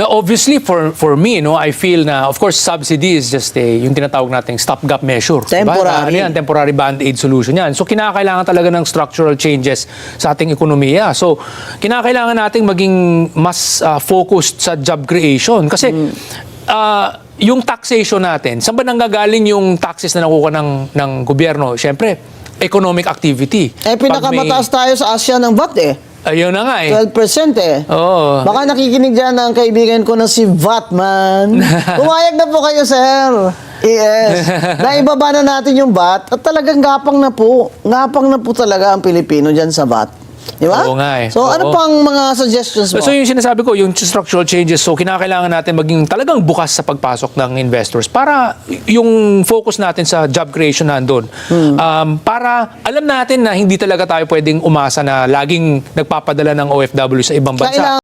Now, obviously, for me, no, I feel na, of course, subsidy is just yung tinatawag nating stopgap measure. Temporary. Diba? Yan, temporary band-aid solution yan. So, kinakailangan talaga ng structural changes sa ating ekonomiya. So, kinakailangan nating maging mas focused sa job creation. Kasi, yung taxation natin, saan ba nanggagaling yung taxes na nakuha ng gobyerno? Siyempre, economic activity. Pinakamataas tayo sa Asia ng VAT eh. Ayun na nga 12% eh. Oo. Baka nakikinig dyan ang kaibigan ko na si Vatman. Pumayag na po kayo, sir. Yes. Naibaba na natin yung VAT at talagang gapang na po. Gapang na po talaga ang Pilipino dyan sa VAT. Di ba? Oo nga eh. So, ano Oo. pang mga suggestions mo? So yung sinasabi ko, yung structural changes, so kinakailangan natin maging talagang bukas sa pagpasok ng investors para yung focus natin sa job creation nandun. Para alam natin na hindi talaga tayo pwedeng umasa na laging nagpapadala ng OFW sa ibang bansa. Kailangan